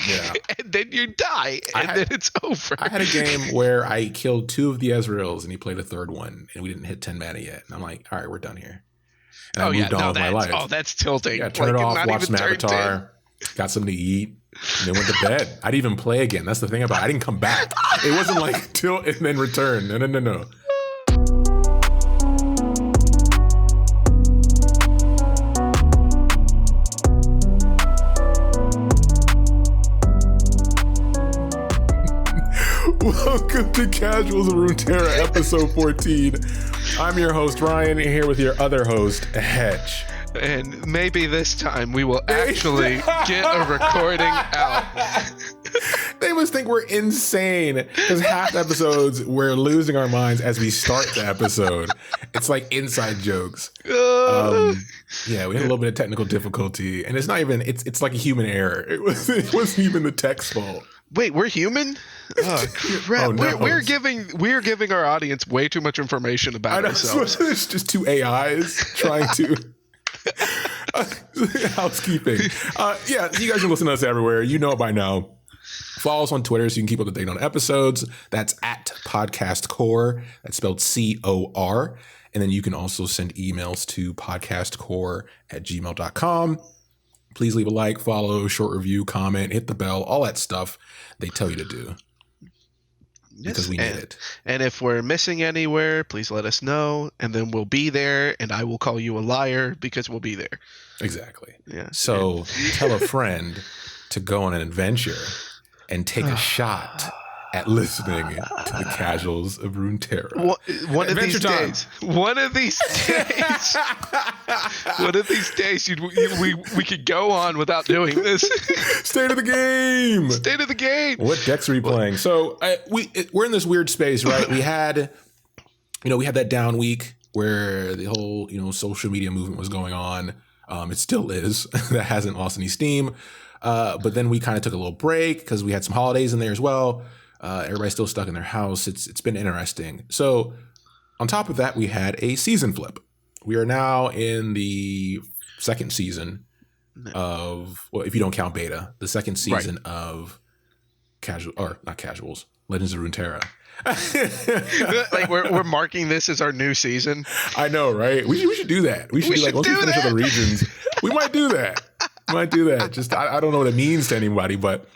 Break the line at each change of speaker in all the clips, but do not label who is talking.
Yeah.
And then you die, and then it's over.
I had a game where I killed 2 of the Ezreals, and he played a third one, and we didn't hit 10 mana yet. And I'm like, all right, we're done here. And I moved on with my life.
Oh, that's tilting.
Yeah, turn it off, watch some Avatar, got something to eat, and then went to bed. I didn't even play again. That's the thing about it. I didn't come back. It wasn't like till and then return. No. Welcome to Casuals of Runeterra, episode 14. I'm your host, Ryan, here with your other host, Hetch.
And maybe this time we will actually get a recording out.
They must think we're insane because half the episodes we're losing our minds as we start the episode. It's like inside jokes. Yeah, we had a little bit of technical difficulty, and it's not even. It's like a human error. It wasn't even the tech's fault.
Wait, we're human? Oh crap!
Oh, no.
We're giving our audience way too much information about ourselves.
It's just 2 AIs trying to. Housekeeping. Yeah, you guys can listen to us everywhere. You know it by now. Follow us on Twitter so you can keep up to date on episodes. That's at Podcast Core. That's spelled COR. And then you can also send emails to podcastcore@gmail.com. Please leave a like, follow, short review, comment, hit the bell, all that stuff they tell you to do. Because we need it.
And if we're missing anywhere, please let us know, and then we'll be there, and I will call you a liar because we'll be there.
Exactly.
Yeah.
So tell a friend to go on an adventure and take a shot at listening to the Casuals of Runeterra.
One of these days, we could go on without doing this.
State of the game.
State of the game.
What decks are we playing? So we're in this weird space, right? We had that down week where the whole social media movement was going on. It still is. That hasn't lost any steam. But then we kind of took a little break because we had some holidays in there as well. Everybody's still stuck in their house. It's been interesting. So on top of that, we had a season flip. We are now in the second season of, well, if you don't count beta, the second season of Legends of Runeterra.
Like we're marking this as our new season.
I know, right? We should do that. We should do like once we finish all the regions, we might do that. Just I don't know what it means to anybody, but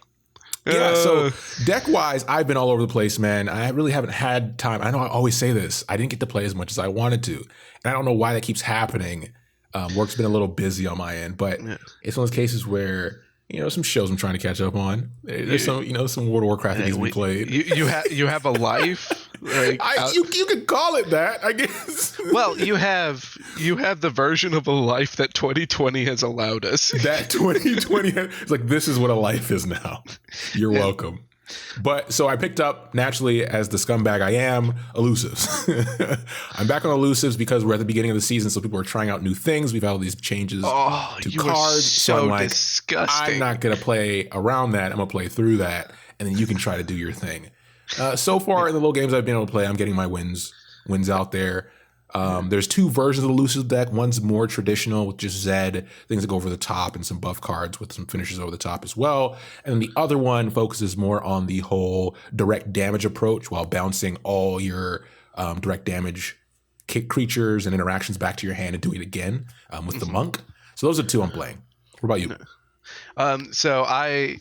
yeah. So deck wise, I've been all over the place, man. I really haven't had time. I know I always say this. I didn't get to play as much as I wanted to, and I don't know why that keeps happening. Work's been a little busy on my end, but it's one of those cases where some shows I'm trying to catch up on. There's some World of Warcraft that needs to be played.
You have a life. Like,
you could call it that, I guess.
Well, you have the version of a life that 2020 has allowed us.
That 2020 it's like, this is what a life is now. You're welcome. But so I picked up, naturally, as the scumbag I am, elusives. I'm back on elusives because we're at the beginning of the season, so people are trying out new things. We've had all these changes to cards.
So
I'm like,
disgusting.
I'm not going to play around that. I'm going to play through that, and then you can try to do your thing. So far in the little games I've been able to play, I'm getting my wins out there. There's 2 versions of the elusive deck. One's more traditional with just Zed, things that go over the top, and some buff cards with some finishes over the top as well. And then the other one focuses more on the whole direct damage approach while bouncing all your direct damage creatures and interactions back to your hand and doing it again with the monk. So those are 2 I'm playing. What about you?
So I,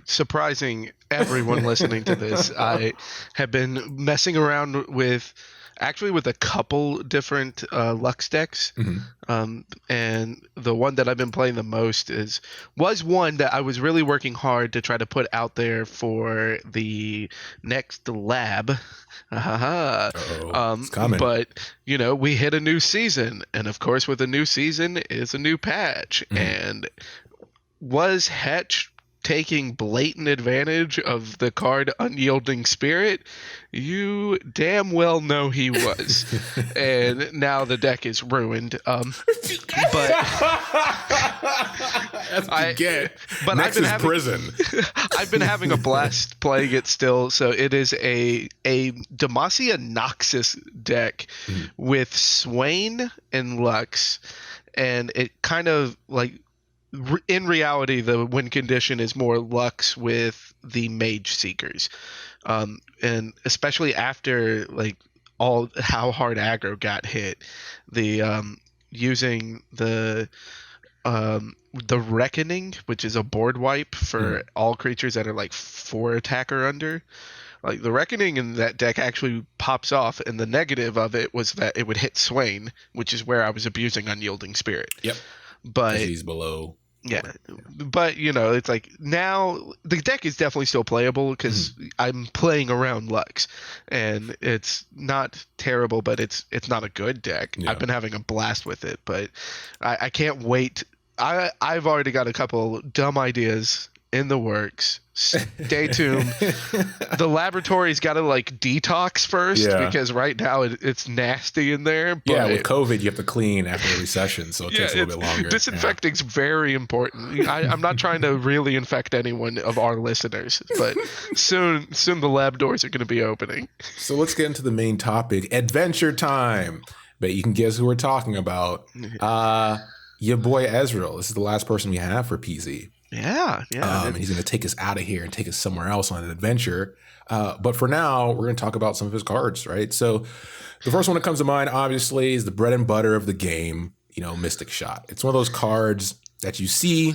surprising everyone listening to this, I have been messing around with a couple different Lux decks. And the one that I've been playing the most was one that I was really working hard to try to put out there for the next lab.
It's coming.
But, we hit a new season. And of course, with a new season is a new patch. And was Hetch taking blatant advantage of the card Unyielding Spirit? You damn well know he was. And now the deck is ruined. But
that's what you get.
But
Next is prison.
I've been having a blast playing it still. So it is a Demacia Noxus deck with Swain and Lux, and it kind of like in reality, the win condition is more Lux with the Mage Seekers, and especially after like all how hard aggro got hit, the using the Reckoning, which is a board wipe for all creatures that are like 4 attack or under. Like the Reckoning in that deck actually pops off, and the negative of it was that it would hit Swain, which is where I was abusing Unyielding Spirit.
Yep.
But
he's below.
yeah, but it's like now the deck is definitely still playable because I'm playing around Lux, and it's not terrible, but it's not a good deck.
Yeah.
I've been having a blast with it, but I can't wait. I've already got a couple dumb ideas in the works. Stay tuned. The laboratory's got to like detox first because right now it's nasty in there. But
with COVID, you have to clean after every session, so it takes a little bit longer.
Disinfecting's very important. I'm not trying to really infect anyone of our listeners, but soon the lab doors are going to be opening.
So let's get into the main topic, adventure time. Bet you can guess who we're talking about. Your boy Ezreal. This is the last person we have for PZ.
Yeah.
And he's going to take us out of here and take us somewhere else on an adventure. But for now, we're going to talk about some of his cards, right? So the first one that comes to mind, obviously, is the bread and butter of the game, Mystic Shot. It's one of those cards that you see.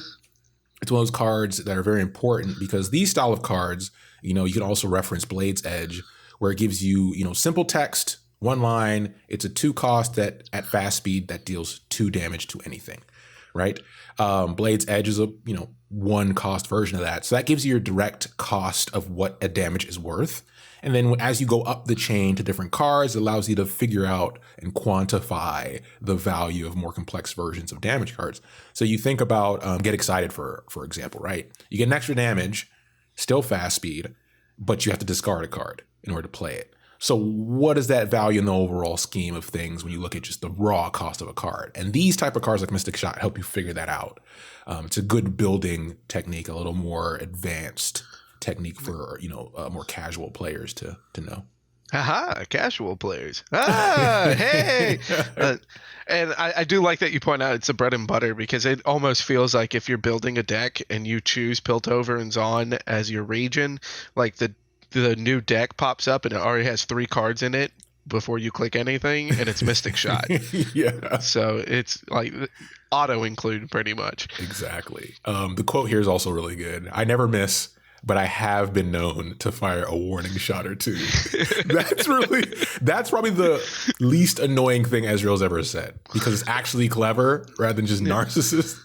It's one of those cards that are very important because these style of cards, you can also reference Blade's Edge, where it gives you, simple text, one line. It's a 2 cost that at fast speed that deals 2 damage to anything, right? Blade's Edge is a 1 cost version of that. So that gives you your direct cost of what a damage is worth. And then as you go up the chain to different cards, it allows you to figure out and quantify the value of more complex versions of damage cards. So you think about Get Excited, for example, right? You get an extra damage, still fast speed, but you have to discard a card in order to play it. So what is that value in the overall scheme of things when you look at just the raw cost of a card? And these type of cards like Mystic Shot help you figure that out. It's a good building technique, a little more advanced technique for, more casual players to know.
Haha, casual players. Hey! And I do like that you point out it's a bread and butter because it almost feels like if you're building a deck and you choose Piltover and Zaun as your region, like the new deck pops up and it already has 3 cards in it before you click anything, and it's Mystic Shot.
Yeah.
So it's like auto include pretty much.
Exactly. The quote here is also really good. I never miss, but I have been known to fire a warning shot or 2. That's probably the least annoying thing Ezreal's ever said because it's actually clever rather than just narcissist.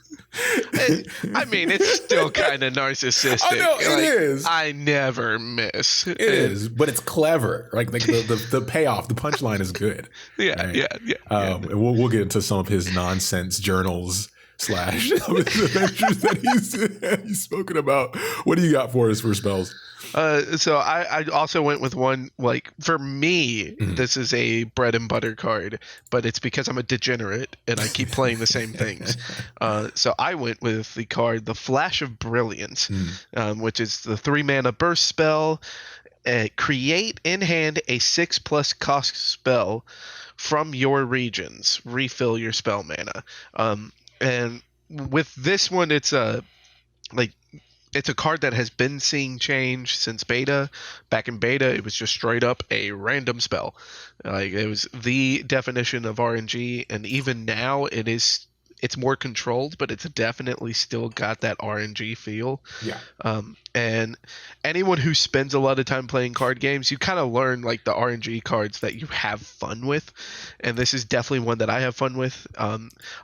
I mean, it's still kind of narcissistic.
I know, it is.
I never miss.
It is, but it's clever. Like the payoff, the punchline is good.
Yeah,
right?
yeah.
And we'll get into some of his nonsense journals / his adventures that he's spoken about. What do you got for us for spells?
So I also went with one, like, for me, this is a bread and butter card, but it's because I'm a degenerate and I keep playing the same things. So I went with the card, the Flash of Brilliance, which is the 3 mana burst spell. Create in hand a 6+ cost spell from your regions. Refill your spell mana. And with this one, it's a card that has been seeing change since beta. Back in beta, it was just straight up a random spell. Like it was the definition of RNG, and even now it's more controlled, but it's definitely still got that RNG feel.
Yeah.
And anyone who spends a lot of time playing card games, you kind of learn like the RNG cards that you have fun with. And this is definitely one that I have fun with.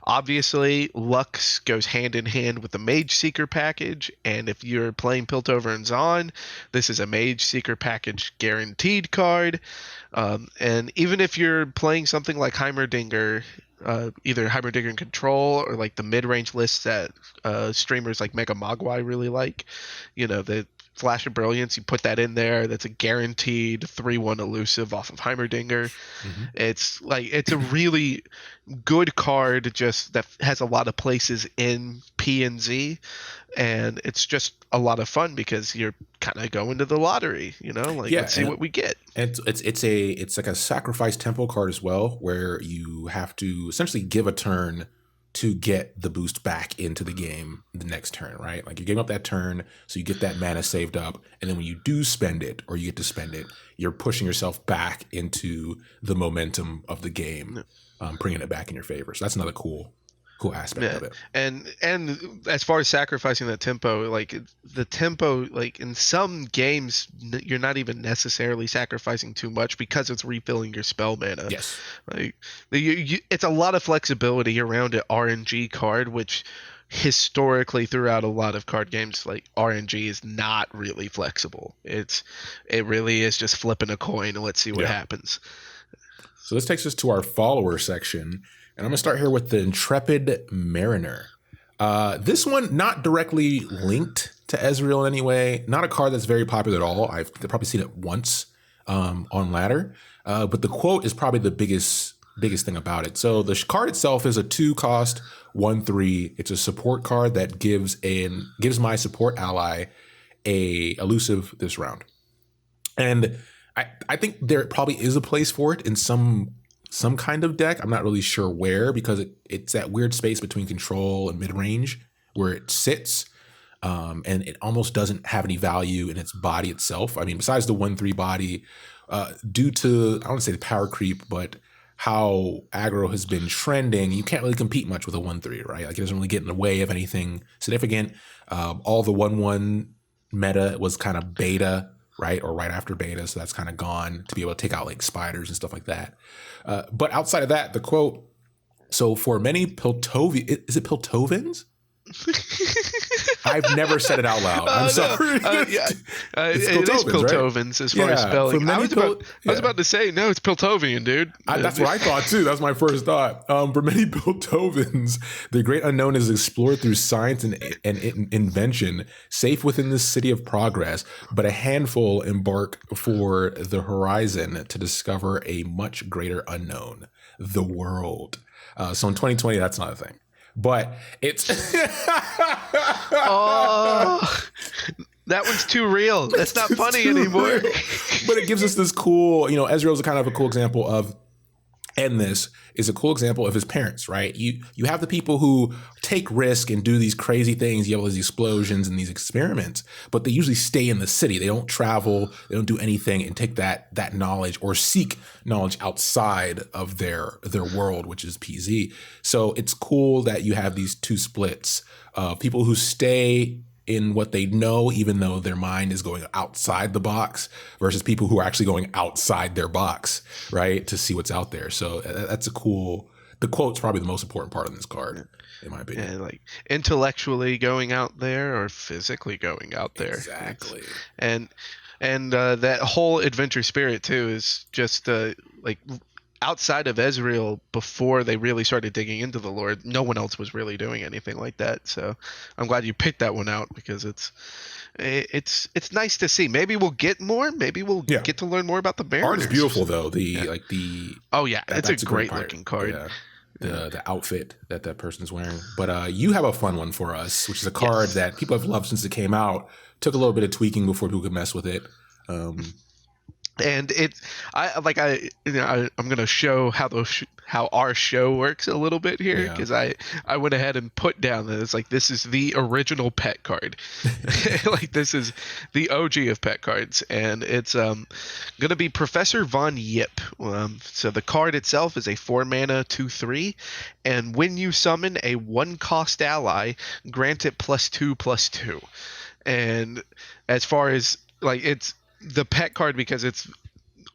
Obviously, Lux goes hand in hand with the Mage Seeker package. And if you're playing Piltover and Zaun, this is a Mage Seeker package guaranteed card. And even if you're playing something like Heimerdinger, either Heimerdinger and Control or like the mid-range lists that streamers like Mega Mogwai really like, the Flash of Brilliance, you put that in there, that's a guaranteed 3/1 elusive off of Heimerdinger. It's a really good card, just that has a lot of places in P and Z, and it's just a lot of fun because you're kind of going to the lottery, let's see what we get.
And it's like a sacrifice tempo card as well, where you have to essentially give a turn to get the boost back into the game the next turn, right? Like you gave up that turn, so you get that mana saved up, and then when you do spend it, or you get to spend it, you're pushing yourself back into the momentum of the game, bringing it back in your favor. So that's another cool aspect of it.
And as far as sacrificing that tempo, like the tempo, like in some games, you're not even necessarily sacrificing too much because it's refilling your spell mana.
Yes.
Like it's a lot of flexibility around an RNG card, which historically throughout a lot of card games, like RNG is not really flexible. It really is just flipping a coin and let's see what happens.
So this takes us to our follower section. And I'm going to start here with the Intrepid Mariner. This one, not directly linked to Ezreal in any way. Not a card that's very popular at all. I've probably seen it once on ladder. But the quote is probably the biggest thing about it. So the card itself is a 2-cost, 1/3. It's a support card that gives my support ally a elusive this round. And I think there probably is a place for it in some kind of deck. I'm not really sure where, because it's that weird space between control and mid-range where it sits, and it almost doesn't have any value in its body itself. I mean, besides the 1/3 body, due to, I don't want to say the power creep, but how aggro has been trending, you can't really compete much with a 1/3, right? Like it doesn't really get in the way of anything significant. All the 1/1 meta was kind of beta, right? Or right after beta. So that's kind of gone to be able to take out like spiders and stuff like that. But outside of that, the quote, so for many is it Piltovans? I've never said it out loud. I'm sorry.
It is Piltovans, right? As far as spelling. I was about to say, no, it's Piltovian, dude.
That's what I thought too. That's my first thought. For many Piltovans, the great unknown is explored through science and invention, safe within the city of progress, but a handful embark for the horizon to discover a much greater unknown, the world. So in 2020, that's not a thing. But it's
oh, that one's too real. That's not funny anymore.
But it gives us this cool, Ezreal's a kind of a cool example of, and this is a cool example of his parents, right? You have the people who take risk and do these crazy things. You have all these explosions and these experiments, but they usually stay in the city. They don't travel. They don't do anything and take that knowledge or seek knowledge outside of their world, which is PZ. So it's cool that you have these two splits of people who stay in what they know, even though their mind is going outside the box, versus people who are actually going outside their box, right, to see what's out there. So that's the quote's probably the most important part of this card, in my opinion.
Yeah, like intellectually going out there or physically going out there.
Exactly.
And that whole adventure spirit too is just like outside of Ezreal, before they really started digging into the lore, no one else was really doing anything like that. So I'm glad you picked that one out, because it's nice to see. Maybe we'll get more. Maybe we'll get to learn more about the Mariners.
Art is beautiful though.
It's a great looking card.
Yeah. The outfit that person's wearing. But you have a fun one for us, which is a card that people have loved since it came out. Took a little bit of tweaking before people could mess with it.
And I'm going to show how our show works a little bit here, because I went ahead and put down that it's like, this is the original pet card. Like, this is the OG of pet cards, and it's going to be Professor Von Yip. So the card itself is a 4-mana 2/3, and when you summon a 1-cost ally, grant it +2/+2. And as far as like, it's the pet card because it's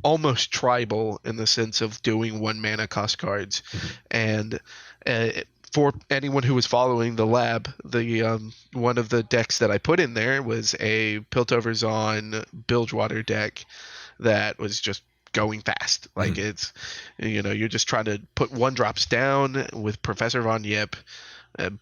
almost tribal in the sense of doing 1-mana cost cards. And for anyone who was following the lab, the one of the decks that I put in there was a Piltover Zaun Bilgewater deck that was just going fast. Like it's, you're just trying to put 1-drops down with Professor Von Yip,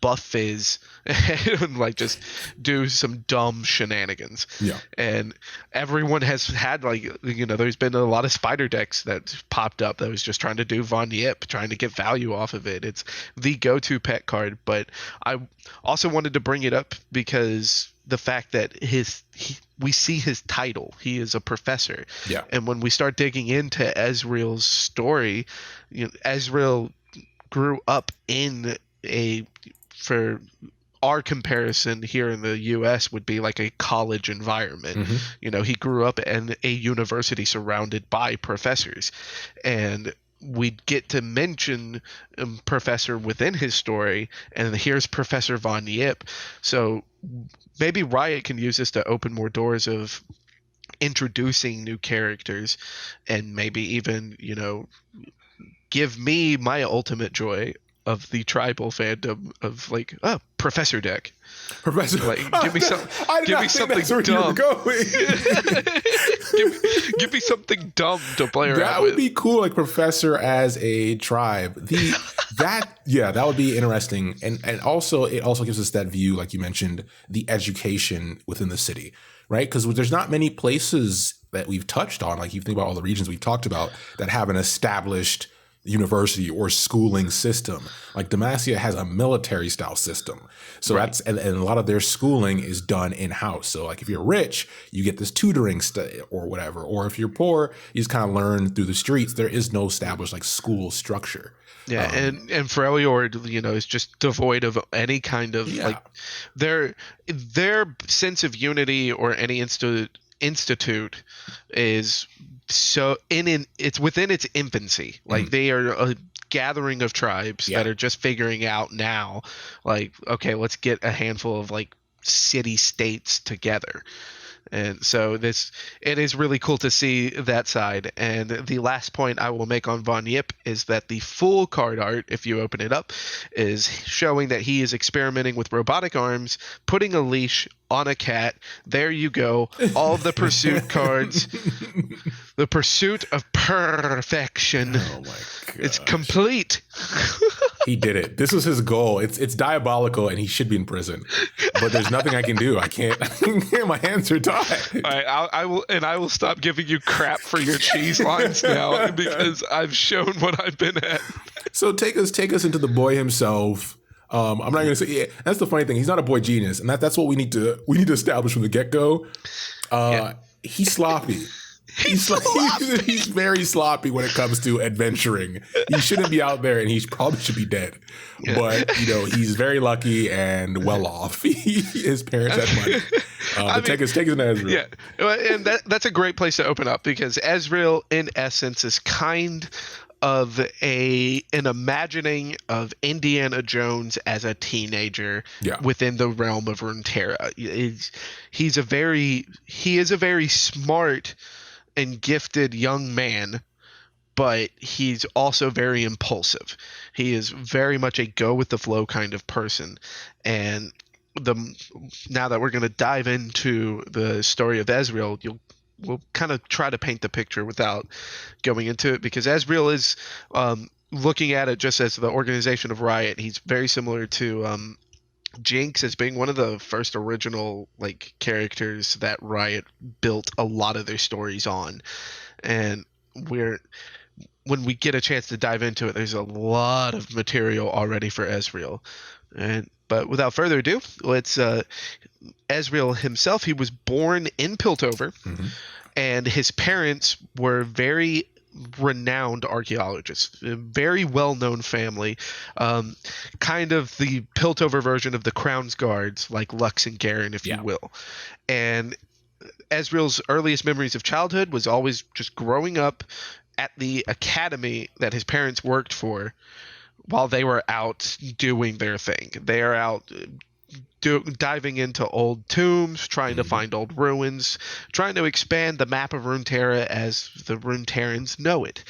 buff Fizz, and like just do some dumb shenanigans. Yeah. And everyone has had there's been a lot of spider decks that popped up that was just trying to do Von Yip, trying to get value off of it. It's the go-to pet card, but I also wanted to bring it up because the fact that we see his title, he is a professor. Yeah. And when we start digging into Ezreal's story, Ezreal grew up in a for our comparison here in the US would be like a college environment.
Mm-hmm.
You know, he grew up in a university surrounded by professors, and we'd get to mention professor within his story, and here's Professor Von Yip. So maybe Riot can use this to open more doors of introducing new characters, and maybe even, you know, give me my ultimate joy of the tribal fandom of like, oh, Professor deck.
Professor,
Like, give me some,
I did
give
not
me
think
something
that's where you were
dumb.
going.
give me something dumb to play around
That would
with.
be cool, like Professor as a tribe. That would be interesting, and also it also gives us that view, like you mentioned, the education within the city, right? Because there's not many places that we've touched on. Like you think about all the regions we've talked about that have an established university or schooling system. Like Demacia has a military style system. So
Right.
that's and a lot of their schooling is done in house. So like if you're rich, you get this tutoring or whatever. Or if you're poor, you just kind of learn through the streets. There is no established like school structure.
Yeah, and Freljord, you know, is just devoid of any kind of
Yeah.
like their sense of unity or any institute is so it's within its infancy. Like they are a gathering of tribes that are just figuring out now, like, okay, let's get a handful of like city states together. And so it is really cool to see that side. And the last point I will make on Von Yip is that the full card art, if you open it up, is showing that he is experimenting with robotic arms, putting a leash on a cat. There you go. All of the pursuit cards. The pursuit of perfection.
Oh my god.
It's complete.
He did it. This was his goal. It's diabolical, and he should be in prison. But there's nothing I can do. I can't. My hands are tied.
All right, I will stop giving you crap for your cheese lines now because I've shown what I've been at.
So take us into the boy himself. I'm not going to say. Yeah, that's the funny thing. He's not a boy genius, and that's what we need to establish from the get go. He's sloppy. He's very sloppy when it comes to adventuring. He shouldn't be out there, and he probably should be dead. Yeah. But, you know, he's very lucky and well off. His parents had money. But take us into Ezreal.
Yeah, and that's a great place to open up because Ezreal, in essence, is kind of an imagining of Indiana Jones as a teenager within the realm of Runeterra. He is a very smart and gifted young man, but he's also very impulsive. He is very much a go with the flow kind of person. And now that we're going to dive into the story of Ezreal, we'll kind of try to paint the picture without going into it, because Ezreal is looking at it just as the organization of Riot. He's very similar to Jinx as being one of the first original like characters that Riot built a lot of their stories on. And when we get a chance to dive into it, there's a lot of material already for Ezreal. But without further ado, let's Ezreal himself, he was born in Piltover, and his parents were very renowned archaeologists, a very well-known family, kind of the Piltover version of the Crown's Guards, like Lux and Garen, if you will. And Ezreal's earliest memories of childhood was always just growing up at the academy that his parents worked for while they were out doing their thing. They are out diving into old tombs, trying to find old ruins, trying to expand the map of Runeterra as the Runeterrans know it.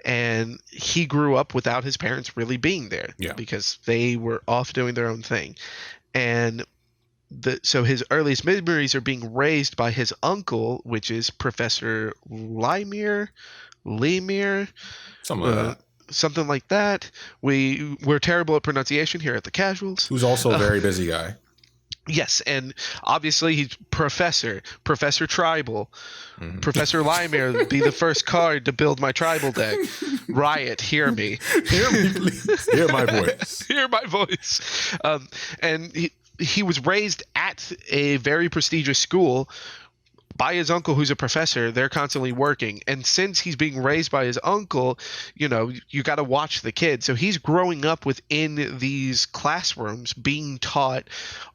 And he grew up without his parents really being there because they were off doing their own thing. And so his earliest memories are being raised by his uncle, which is Professor Lemire, something like that. We're terrible at pronunciation here at the Casuals.
Who's also a very busy guy.
Yes, and obviously he's Professor Tribal. Professor Lemire, be the first card to build my tribal deck. Riot, hear me.
Hear me, please. Hear my voice.
Hear my voice. And he was raised at a very prestigious school, by his uncle who's a professor. They're constantly working. And since he's being raised by his uncle, you know, you got to watch the kid. So he's growing up within these classrooms being taught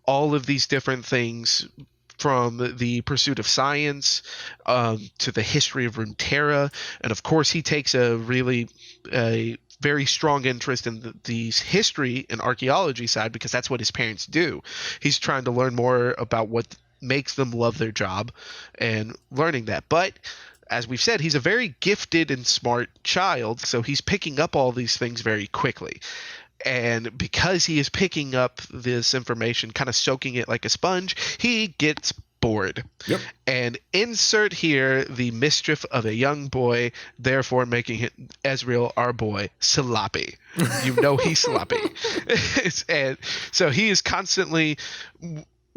all of these different things, from the pursuit of science to the history of Runeterra. And of course, he takes a very strong interest in the history and archaeology side, because that's what his parents do. He's trying to learn more about what makes them love their job and learning that. But as we've said, he's a very gifted and smart child, so he's picking up all these things very quickly. And because he is picking up this information, kind of soaking it like a sponge, he gets bored.
Yep.
And insert here the mischief of a young boy, therefore making Ezreal, our boy, sloppy. You know he's sloppy. And so he is constantly...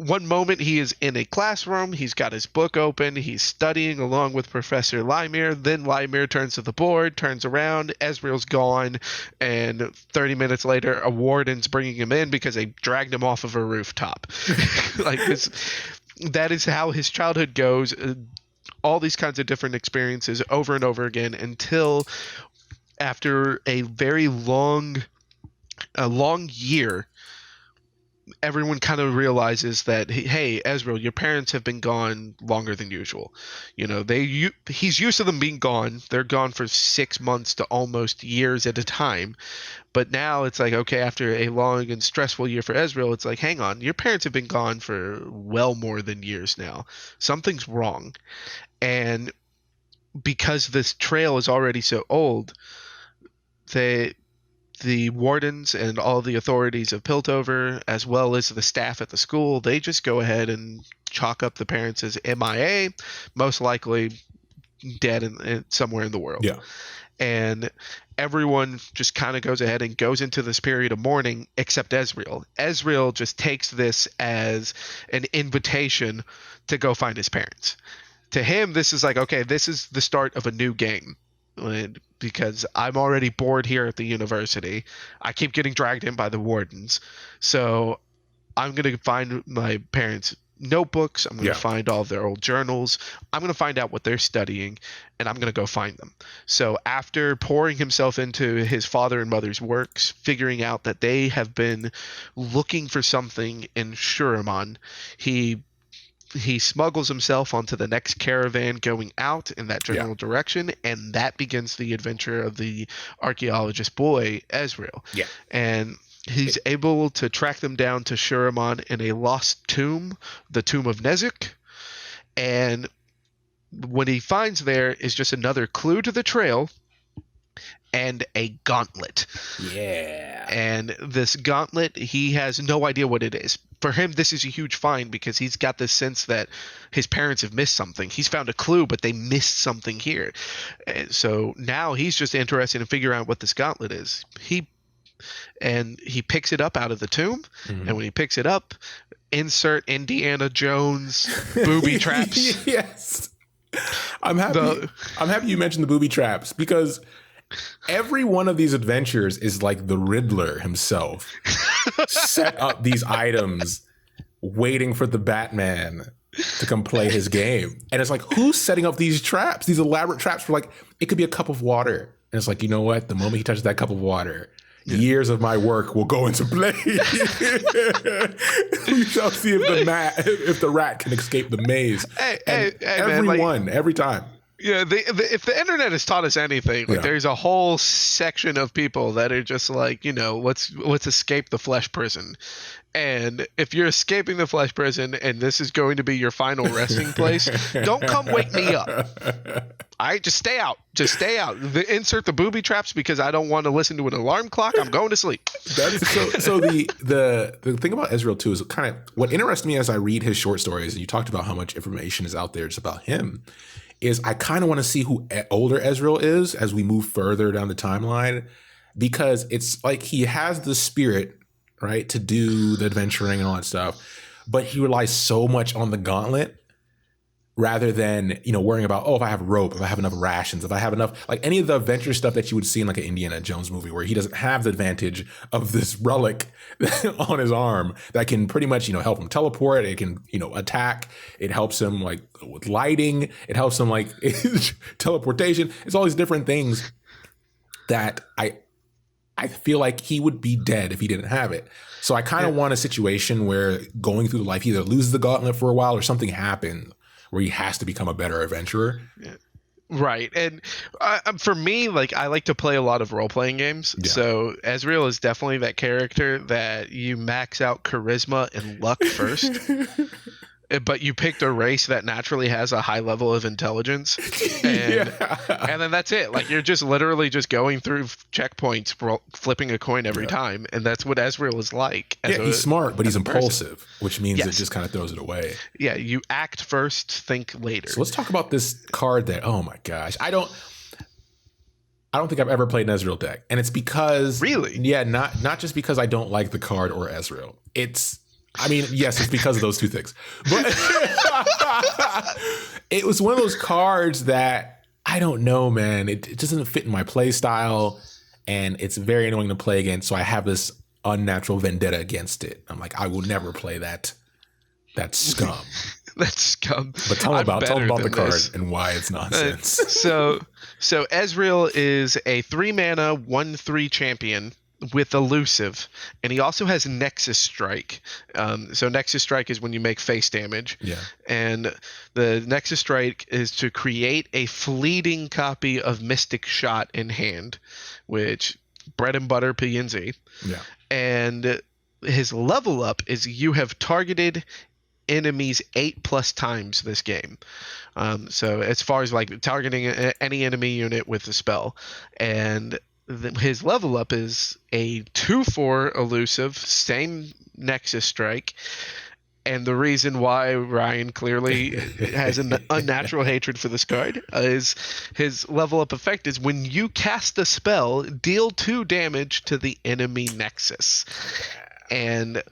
One moment he is in a classroom, he's got his book open, he's studying along with Professor Lymir. Then Lymir turns to the board, turns around, Ezreal's gone, and 30 minutes later, a warden's bringing him in because they dragged him off of a rooftop. Like this, that is how his childhood goes. All these kinds of different experiences over and over again, until after a very long year, everyone kind of realizes that, hey, Ezreal, your parents have been gone longer than usual. You know, he's used to them being gone. They're gone for 6 months to almost years at a time. But now it's like, okay, after a long and stressful year for Ezreal, it's like, hang on, your parents have been gone for well more than years now. Something's wrong. And because this trail is already so old, the wardens and all the authorities of Piltover, as well as the staff at the school, they just go ahead and chalk up the parents as MIA, most likely dead somewhere in the world.
Yeah.
And everyone just kind of goes ahead and goes into this period of mourning, except Ezreal. Ezreal just takes this as an invitation to go find his parents. To him, this is like, okay, this is the start of a new game. Because I'm already bored here at the university. I keep getting dragged in by the wardens. So I'm going to find my parents' notebooks. I'm going to find all of their old journals. I'm going to find out what they're studying, and I'm going to go find them. So after pouring himself into his father and mother's works, figuring out that they have been looking for something in Shuriman, he smuggles himself onto the next caravan going out in that general direction, and that begins the adventure of the archaeologist boy, Ezreal.
Yeah.
And he's able to track them down to Shuriman in a lost tomb, the Tomb of Nezuk. And what he finds there is just another clue to the trail and a gauntlet.
Yeah.
And this gauntlet, he has no idea what it is. For him, this is a huge find because he's got this sense that his parents have missed something. He's found a clue, but they missed something here. And so now he's just interested in figuring out what this gauntlet is. He picks it up out of the tomb, and when he picks it up, insert Indiana Jones booby traps.
Yes. I'm happy you mentioned the booby traps, because every one of these adventures is like the Riddler himself set up these items waiting for the Batman to come play his game. And it's like, who's setting up these traps, these elaborate traps for, like, it could be a cup of water. And it's like, you know what? The moment he touches that cup of water, years of my work will go into play. We shall see if the rat can escape the maze. Every time.
Yeah, if the internet has taught us anything, there's a whole section of people that are just like, you know, let's escape the flesh prison. And if you're escaping the flesh prison and this is going to be your final resting place, don't come wake me up. All right, just stay out. Just stay out. Insert the booby traps because I don't want to listen to an alarm clock. I'm going to sleep.
That is so the thing about Ezreal too is kind of what interests me as I read his short stories, and you talked about how much information is out there just about him, is I kind of want to see who older Ezreal is as we move further down the timeline, because it's like he has the spirit, right, to do the adventuring and all that stuff, but he relies so much on the gauntlet, rather than, worrying about, oh, if I have rope, if I have enough rations, if I have enough, like any of the adventure stuff that you would see in like an Indiana Jones movie where he doesn't have the advantage of this relic on his arm that can pretty much, help him teleport. It can, attack. It helps him like with lighting. It helps him like teleportation. It's all these different things that I feel like he would be dead if he didn't have it. So I kind of want a situation where going through life, he either loses the gauntlet for a while or something happens where he has to become a better adventurer.
Yeah. Right. And for me, like, I like to play a lot of role-playing games. Yeah. So Ezreal is definitely that character that you max out charisma and luck first. But you picked a race that naturally has a high level of intelligence, and then that's it. Like, you're just literally just going through checkpoints, flipping a coin every time, and that's what Ezreal is like.
He's smart, but he's impulsive, which means it just kind of throws it away.
Yeah, you act first, think later.
So let's talk about this card that, oh my gosh, I don't think I've ever played an Ezreal deck, and it's because not just because I don't like the card or Ezreal. Yes, it's because of those two things. But it was one of those cards that I don't know, man. It doesn't fit in my play style, and it's very annoying to play against. So I have this unnatural vendetta against it. I'm like, I will never play that scum.
That's scum.
But tell them about the card and why it's nonsense.
So Ezreal is a 3-mana 1/3 champion with elusive, and he also has Nexus Strike. So Nexus Strike is when you make face damage.
Yeah.
And the Nexus Strike is to create a fleeting copy of Mystic Shot in hand, which bread and butter PNZ.
Yeah.
And his level up is you have targeted enemies 8+ times this game. So as far as like targeting any enemy unit with the spell, and his level up is a 2/4 elusive, same Nexus Strike. And the reason why Ryan clearly has an unnatural hatred for this card is his level up effect is when you cast a spell, deal 2 damage to the enemy Nexus. And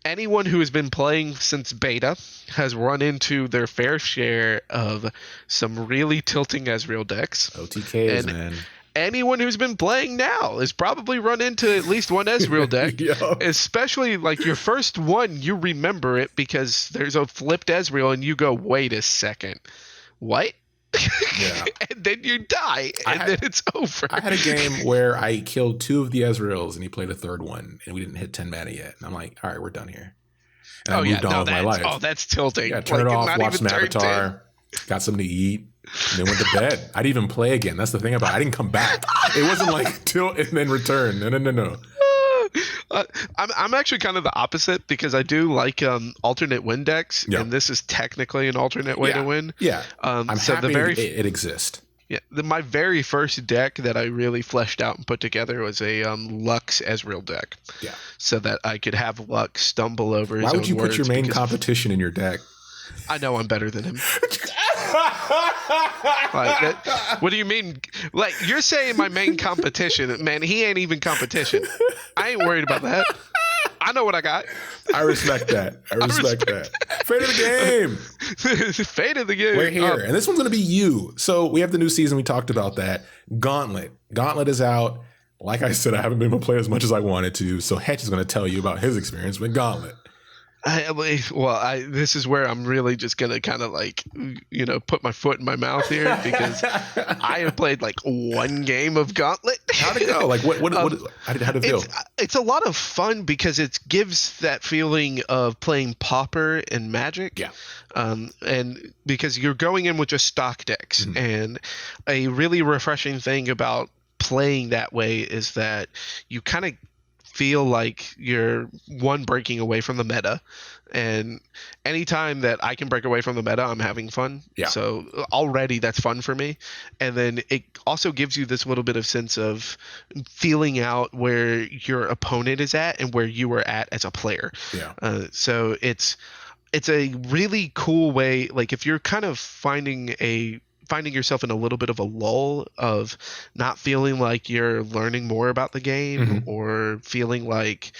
anyone who has been playing since beta has run into their fair share of some really tilting Ezreal decks.
OTKs, man.
Anyone who's been playing now has probably run into at least one Ezreal deck. Especially like your first one, you remember it because there's a flipped Ezreal and you go, wait a second, what? Yeah. And then you die, and then it's over.
I had a game where I killed 2 of the Ezreals and he played a third one, and we didn't hit 10 mana yet. And I'm like, all right, we're done here. And I moved on with my life.
Oh, that's tilting.
Yeah, turn it off, watch some Avatar, got something to eat, and then went to bed. I didn't even play again. That's the thing about it. I didn't come back. It wasn't like tilt and then return. No.
I'm actually kind of the opposite because I do like alternate win decks, and this is technically an alternate way to win.
Yeah, I'm happy it exists.
Yeah, my very first deck that I really fleshed out and put together was a Lux Ezreal deck.
Yeah, so
that I could have Lux stumble over his own words.
Why would you put your main competition in your deck?
I know I'm better than him. What do you mean? Like, you're saying my main competition, man, he ain't even competition. I ain't worried about that. I know what I got.
I respect that. I respect that. Fate of the game.
Fate of the game.
We're here. And this one's going to be you. So we have the new season. We talked about that. Gauntlet. Gauntlet is out. Like I said, I haven't been able to play as much as I wanted to. So Hetch is going to tell you about his experience with Gauntlet.
This is where I'm really just going to kind of like, put my foot in my mouth here because I have played like one game of Gauntlet.
How'd it go? Like how did it feel?
It's a lot of fun because it gives that feeling of playing Pauper and Magic.
Yeah.
And because you're going in with just stock decks, and a really refreshing thing about playing that way is that you kind of feel like you're breaking away from the meta, and anytime that I can break away from the meta, I'm having fun.
Yeah.
So already that's fun for me. And then it also gives you this little bit of sense of feeling out where your opponent is at and where you are at as a player.
Yeah.
So it's a really cool way. Like if you're kind of finding yourself in a little bit of a lull of not feeling like you're learning more about the game or feeling like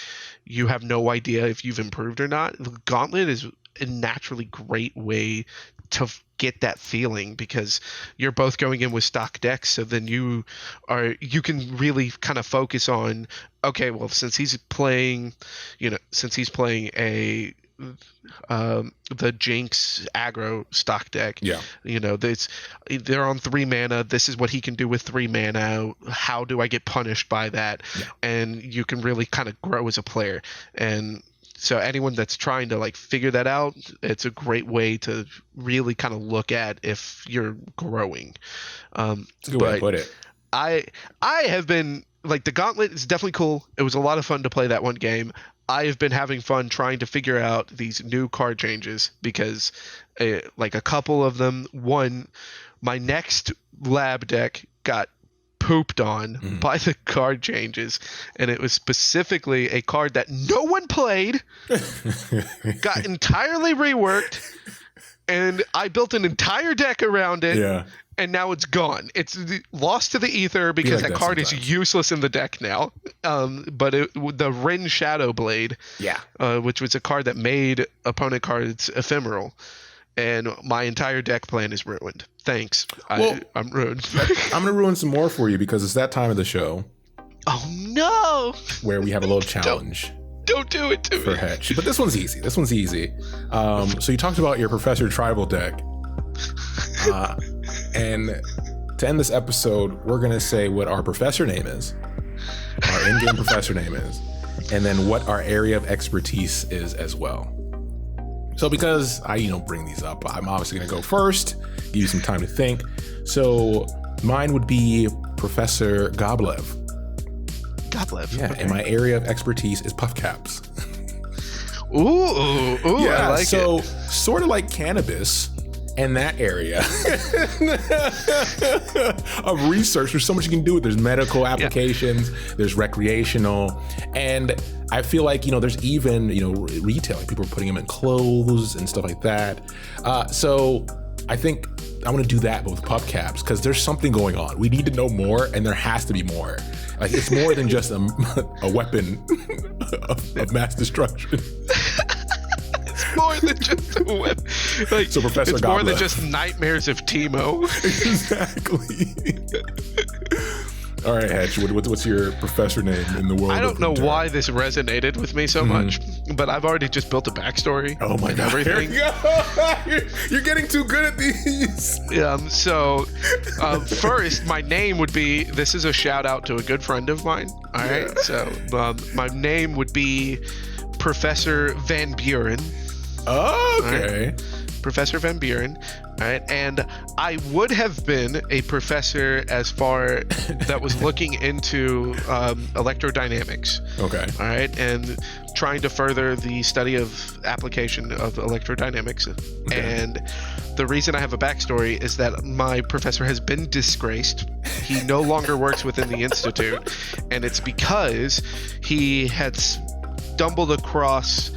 you have no idea if you've improved or not, Gauntlet is a naturally great way to get that feeling, because you're both going in with stock decks. So then you can really kind of focus on, okay, well, since he's playing a the Jinx aggro stock deck.
Yeah.
They're on 3 mana. This is what he can do with 3 mana. How do I get punished by that?
Yeah.
And you can really kind of grow as a player. And so anyone that's trying to like figure that out, it's a great way to really kind of look at if you're growing.
It's a good way to put it.
I have been like, the Gauntlet is definitely cool. It was a lot of fun to play that one game. I have been having fun trying to figure out these new card changes, because like a couple of them, my next lab deck got pooped on by the card changes, and it was specifically a card that no one played, got entirely reworked, and I built an entire deck around it.
Yeah.
And now it's gone. It's lost to the ether because that card is useless in the deck now. But the Rin Shadow Blade, which was a card that made opponent cards ephemeral, and my entire deck plan is ruined. Thanks. I'm ruined.
I'm going to ruin some more for you, because it's that time of the show.
Oh, no.
Where we have a little challenge.
Don't do it to
for
me.
Hedge. But this one's easy. So you talked about your Professor Tribal deck. And to end this episode, we're going to say what our professor name is, our in-game professor name is, and then what our area of expertise is as well. So because I, bring these up, I'm obviously going to go first, give you some time to think. So mine would be Professor Goblev.
Goblev.
Yeah, okay. And my area of expertise is puff caps.
Ooh, yeah, I like
so sort of like cannabis. In that area of research, there's so much you can do with. There's medical applications, there's recreational, and I feel like there's even retail. Like people are putting them in clothes and stuff like that. So I think I want to do that, but with pup caps, because there's something going on. We need to know more, and there has to be more. Like it's more than just a weapon of mass destruction.
More than just a weapon. Like,
so Professor
it's more than just nightmares of Teemo.
Exactly. All right, Hedge, what's your professor name in the world?
I don't know why this resonated with me so much, but I've already just built a backstory.
Oh my God.
Everything.
You're getting too good at these.
First, my name would be, this is a shout out to a good friend of mine. All right. So my name would be Professor Van Buren.
Oh, okay.
Right? Professor Van Buren. All right. And I would have been a professor as far that was looking into electrodynamics.
Okay.
All right. And trying to further the study of application of electrodynamics. Okay. And the reason I have a backstory is that my professor has been disgraced. He no longer works within the institute. And it's because he had stumbled across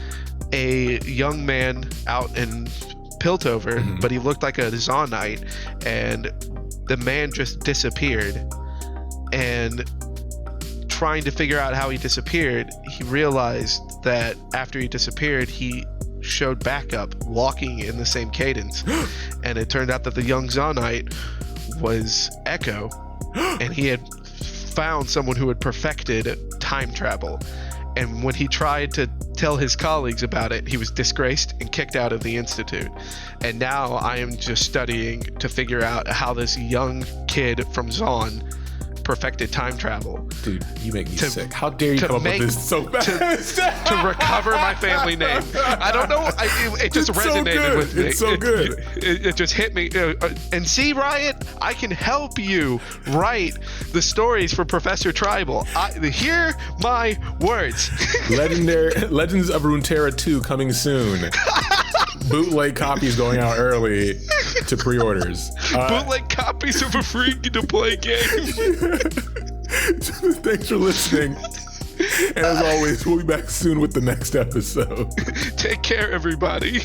a young man out in Piltover, but he looked like a Zaunite, and the man just disappeared. And trying to figure out how he disappeared, he realized that after he disappeared, he showed back up walking in the same cadence. And it turned out that the young Zaunite was Echo, and he had found someone who had perfected time travel. And when he tried to tell his colleagues about it, he was disgraced and kicked out of the institute. And now I am just studying to figure out how this young kid from Zaun perfected time travel.
Dude, you make me sick. How dare you come up with this so fast?
To recover my family name. I don't know. It just resonated with me.
It's so good.
It just hit me. And see, Riot, I can help you write the stories for Professor Tribal. Hear my words.
Legends of Runeterra 2 coming soon. Bootleg copies going out early to pre-orders.
Bootleg copies of a free-to-play game.
Thanks for listening. And as always, we'll be back soon with the next episode.
Take care, everybody.